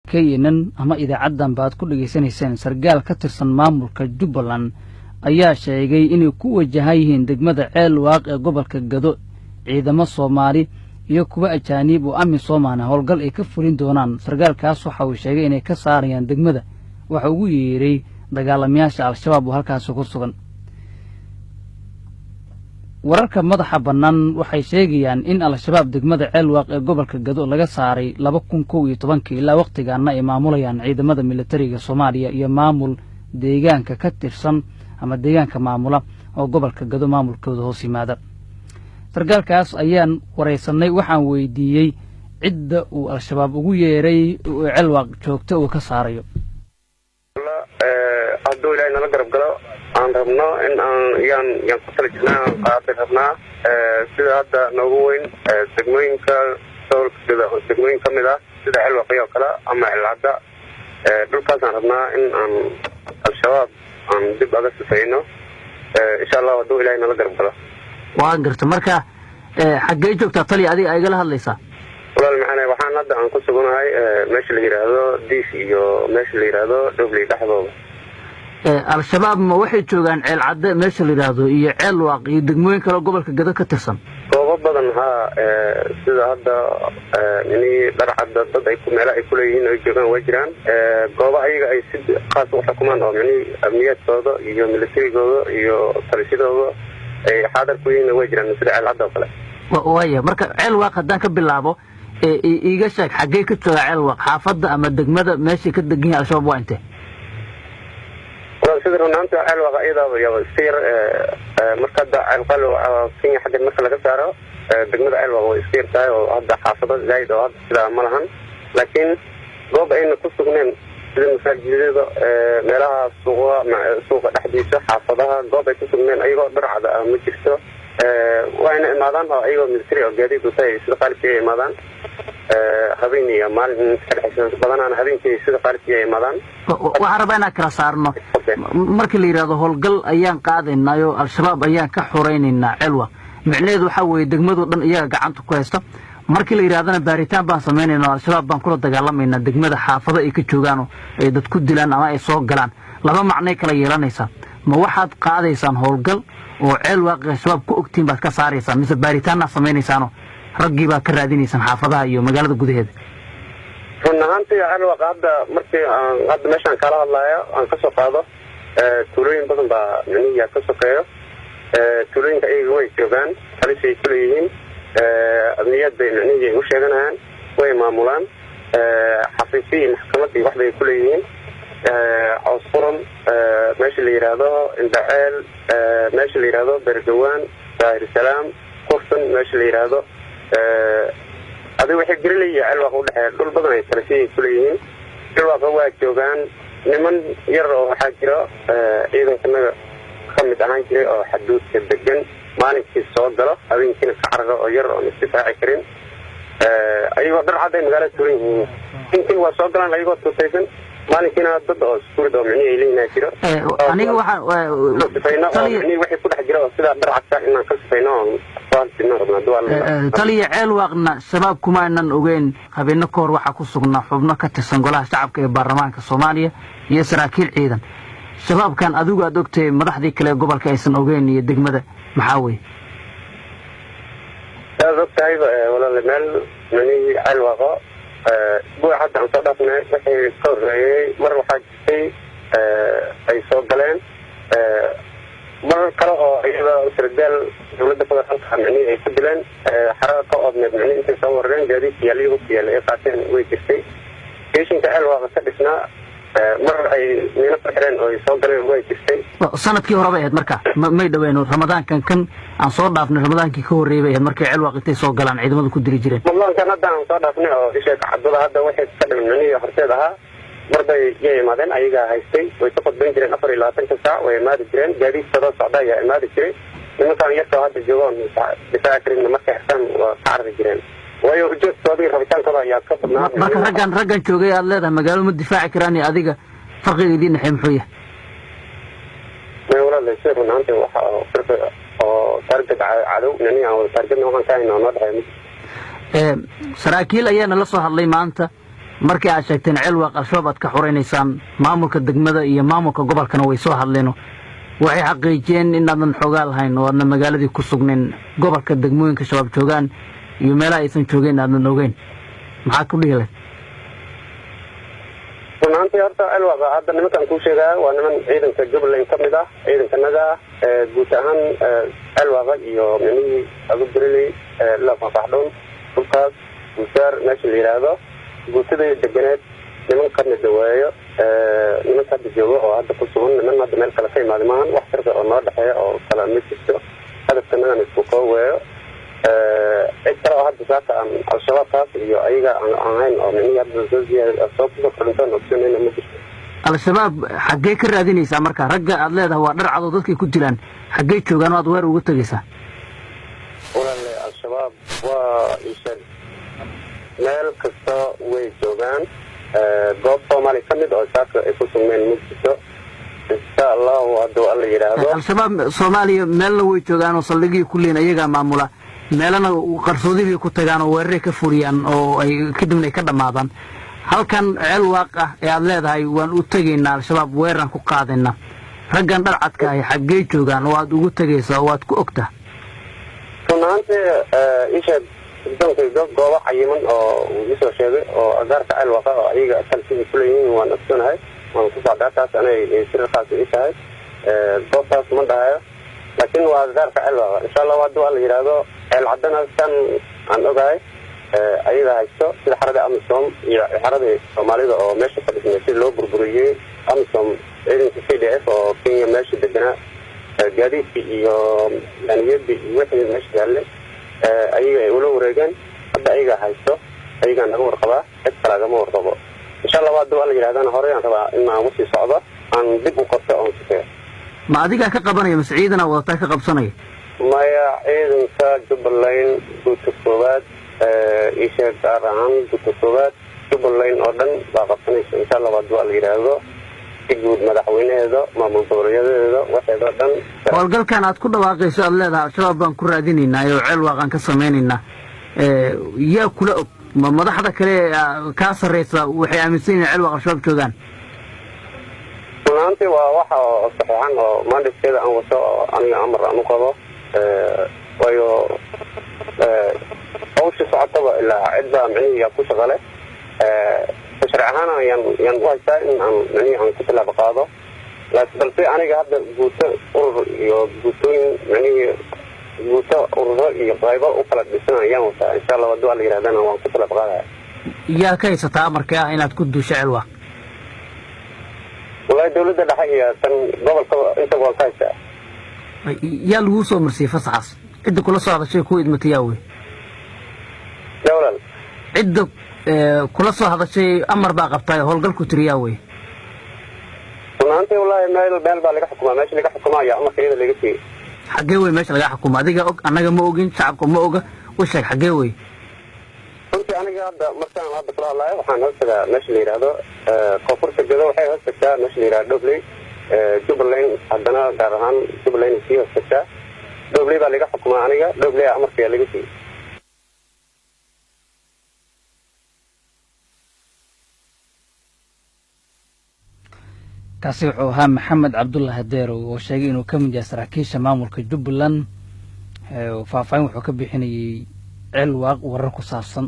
كينن أما إذا عدن بعد كل جسني سن سرقال كترسن مامور كجبلان أيها شيء إنه كوجه جهايهن دقمة عيل واقع قبل كجدو عيدا ما صومالي يكوى أجانب وأمي صومانا هالقل يكفرين دونان سرقال كاسو حاول شيء إنه كساريان دقمة وحويري دقال مياش على الشباب وهالكاسو كسرن wararka madaxa banaan waxay sheegayaan in al-shabaab degmada ceelwaaq ee gobolka Gado laga saaray 2011 ilaa waqtigaana ay maamulayaan ciidamada militariga Soomaaliya iyo maamul deegaanka ka tirsan ama deegaanka maamula oo gobolka Gado maamulkooda hoos yimaada sargaalkaas ayaan wareysanay waxaan weydiiyay cidda uu al-shabaab ugu yeeray ceelwaaq joogto uu ka saarayo haduu ilaahay nala garab galo aan rabno in aan yaan ku tala jirnaa qaabka rabnaa sida hadda noogu weyn degmooyinka degmooyin ka mid ah sida Ceelwaaqyo kale ama Cilada dhulkaas aan rabnaa in aan al-shabaab aan dib uga sifayno insha Allah haduu ilaahay nala garab galo waan garta marka xagee joogtaa tali adiga ay gala hadlaysaa walaal macna waxaan hadda aan ku suganahay meesha la yiraahdo diis iyo meesha la yiraahdo Dhobley dhaxdooda al-shabaab ma waxay joogaan Cilada meesha la yiraahdo iyo Ceelwaaq iyo degmooyin kale gobolka Gado ka tirsan goobo badan sida hadda dharcada dad ay ku meel ay ku leeyihiin ay joogaan way jiraan goobo ayaga ay si qaas u xukumaan oo amniyadooda iyo militarigooda iyo talishadooda ay xadar ku yihiin way jiraan sida Cilada kale waaya marka Ceelwaaq hadaan ka bilaabo iiga sheeg xagee ka jooga Ceelwaaq xaafada ama degmada meesha ka degan yahay al-shabaab waa intee sida runta Ceelwaaq iyada iyo sir markada Ceelqalo Kenya xagga marka laga saaro degmada Ceelwaaq way sir tahay oo hadda xaafadada zaid oo sida malahan laakiin goob ay ku sugneen sida masaajidada meelaha suuqa dhexdiisa xaafadaha goob ay ku sugneen ayagoo dharcada ma jirto waana imaadaan oo ayagoo military oo gaadiid u tahay sida qalabkii imaadaan habeenii maalin xirxisaan badanaan habeenkii sida qalabkii imaadaan waxaan rabaa inaan kala saarno markii la yiraahdo howlgal ayaan qaadaynayo al-shabaab ayaan ka xoreynaynaa Ceelwaaq micnaheedu waxa weeye degmadu dhan iyaga gacanta ku haysta markii la yiraahdana baaritaan baan sameeynaa al-shabaab baan kula dagaalamayna degmada xaafada ay ka joogaan ay dad ku dilaan ama ay soo galaan laba macnay kala yeelanaysa ma waxaad qaadaysaan howlgal oo Ceelwaaq al-shabaab ku ogtiin baad ka saaraysaan mise baaritaanna sameynaysaano raggii baa ka raadinaysaan xaafadaha iyo magaalada gudaheeda runtii Ceelwaaq hadda markii hadda meeshan kala hadlayo aan ka soo qaado tuulooyin badan baa micnihiisa ka sokeeyo tuulooyinka ay way joogaan halisay ku leeyihiin amniyad bay micnihiisa u sheeganayaan way maamulaan xafiisyada maxkamadda wax bay ku leeyihiin عصفرم ماشي اللي يراده اندعال ماشي اللي يراده برجوان داير السلام قرصن ماشي اللي يراده هذا واحد قريلي على الوقت دول بدن يترسي كليين الوقت هو جوجان نمن يرى حاجة إذا كنا خمس عنجري أو حدود كدجن ما نكتي الصوت ده أو يمكن كعرض أو يرى الاستفاء كريم أيوة در عادي مقالة تورين يمكن وصوت ده لا يقص تسيفن مالكينا ضد أسطورة دومعني إلينا كده. أنا واحد. أنا واحد كده حجرة وسيلة برعة إن كسفينا صار في النار من الدول. تلي عالوقنا شباب كمان نوجين خبينا كور وحكوسقنا حبنا كتسنقلها شعب كبرلمان كصوماليا يسرى عيدا. شباب كان أذوق أدوكت مدح ذيك اللي قبل كيسن نوجين يدق مدى محاوي. أذوقت هاي ولا المال مني عالوقا. بو حتى عن صدقنا وحي كور مرة حاجتي أي صوت قلين مرة كرهوا إذا سردال دولة فضل خلقها معني أي سجلين حركة أبنى معني أنت صورين جديد يليه يليه قاتين ويكسي إيش أنت حلوة سدسنا مرة أي من الحرين أو صوت قلين ويكسي سنة كي هربايد مركا ما يدوينه رمضان كان عن صور ضعفنا رمضان كي كور ريبايد مركا علوة قتي صوت قلان عيد ما كدري جرين والله كان هذا عن صور ضعفنا أو إيش عبدالله هذا واحد سلم مني حرتها مرة يجي مادن أيها هايستي ويتقد بين جرين أفر إلى 10 ساعة ويماد جرين جديد صدى صعداء يماد جرين لما كان يرتو هذا الجوان بتاع كريم مركا إحسان وعرض جرين ويوجد صديق ربيتان كذا يكتب مركا رجعن شوقي الله ده مقالوا مدفاع كراني أذيك فرق يدين حمحية ما يورا اللي يصير من أنت وفرق تارجت عدو نني أو تارجت نوعا كائن أو نضع سراكيل أيانا لصوها الله ما أنت markii aad sheegteen cilwaaq al-shabaab aad ka xuraynaysaan maamulka degmada iyo maamulka gobolkana way soo hadleen waxay xaqiijiyeen inaadan xogaa lahayn oo aadna magaaladii ku sugnayn gobolka degmooyinka shabaab joogaan iyo meelaha aysan joogeen aadnan ogeyn maxaa ku dhihi lahayd runtii horta cilwaaq hadda nimankan kuu sheegaya waa niman ciidanka jubbaland ka mid ah ciidankanaga guud ahaan cilwaaq iyo micnihii agu beriley lafafaxdhoon dhulkaas guusaar meesha la yidhaahdo guutada deganeed niman ka mid waayo nimanka hadda joogo oo hadda ku sugan niman hadda meel kale ka imaada maahan wax sirka oo noo dhexeeya oo kala ma jirto hadafkanagan isku koo weeyo cid kale oo hadda saaka aan al-shabaabkaas iyo ayaga aan ahayn oo micnihii hadda soo kusoo korintoon ogsanayna ma jirto al-shabaab xaggee ka raadinaysaa marka ragga aad leedahay waa dhar cadow dadkay ku dilaan xaggee joogaan oo aad weer uga tegaysaa walaale al-shabaab waa isheeg meel kasta way joogaan goob soomaali ka mid oo saaka ay ku sugneen ma jirto insha allahu hadduu alla yidhaahdo al-shabaab soomaaliya meelna way joogaan oo saldhigii ku leeyin ayagaa maamula meelana qarsoodibay ku tagaan oo weeraray ka furiyaan oo ay kadibna ay ka dhammaadaan halkan cilwaaq ah ee aad leedahay waan u tegaynaa al-shabaab weeraraan ku qaadaynaa raggan dharcadka ahi xaggee joogaan oo aad ugu tegaysaa oo aad ku ogtaa run ahaantii isheeg goobo cayiman oo uu isoo sheegay oo agaarka cilwaqa oo ayaga kalsidii kuleeyihiin waan ogsoonahay waan ku socdaataas anay sirarkaas ii tahay goobtaas ma dhahayo laakiin waa agaarka cilwaqa insha allahu hadduu alla yidhaahdo ceelcadana kan aan ogahay ayaga haysto sida xaradii amisom iyo xaradii soomaalida oo meesha ka dhismay si loo burburiyey amisom ciidanka k d f oo kenya meesha deganaa gaadiidkii iyo daniyadii iyo wixii meesha yaalle ayaga ay ula wareegeen hadda ayagaa haysto ayagaa naga warqabaa cid kale agama warqabo insha allahu hadduu alla yidhahdana horey aan rabaa in aan usii socdo aan dib u qabto oon sifeeyo ma adigaa ka qabanaya mase ciidana wadataa ka qabsanaya maya ciidanka jubbaland guuta koowaad isheeg gaar ahaan guuta koowaad jubbaland oo dhan baa qabsanaysa insha allahu hadduu alla yidhaahdo si guud madaxweynaheeda maamul goboleeyadeeda waxeedoo dhan howlgalkan aad ku dhawaaqayso aad leedahay al-shabaab baan ku raadinaynaa oo cilwaaqaan ka samaynaynaa yaa kula og ma madaxda kale kaa sarraysa waxay aaminsan yihiin cilwaaq al-shabaab joogaan runaantii waa waxa oo saxiixan oo maandiskeeda aan wato oo aniga amar aan u qabo waayo hawsha socotaba ilaa cidbaa micnihiiyaa ku shaqale sharci ahaan yaan u haystaa in aan micnihii aan ku tilaabo qaado balse aniga hadda guuto urur iyo guutooyin micnihii guuto ururo iyo qaybo u kala dhisan ayaan wataa insha allah hadduu alla yidhahdana waan ku tilaabo qaadaya yaa ka haysataa amarka ah inaad ku duusho cilwaaq wallahi dawladda dhexe iyo tan gobolka inta waa ka haystaa yaa laguu soo marsiyey fasaxaas cidda kula soo hadashay ku idmatay yaa wey dawlal cidda kula soo hadashay amar baa qabtaay howlgalku tiri yaa wey runaantii wallahi meel baa laga xukumaa meesha laga xukumaa ayaa amarka iyada laga siiyey xaggee wey meesha laga xukuma adiga og annaga ma ogin shacabka ma oga u sheeg xaggee wey runtii aniga hadda markaan hadda kula hadlaayo waxaan hoostagaa meesha la yidhaahdo koonfurta gedo waxay hoostagtaa meesha la yidhahdo dhobley jubbaland haddana gaar ahaan jubbaland sii hoostagtaa dhobley baa laga xukumaa aniga dhobley amarka laga siiyey kaasi wuxuu ahaa maxamed cabdullaahi deerow oo sheegay inuu ka mid yahay saraakiisha maamulka jubbaland faahfaahin wuxuu ka bixinayay cilwaaq warar ku saabsan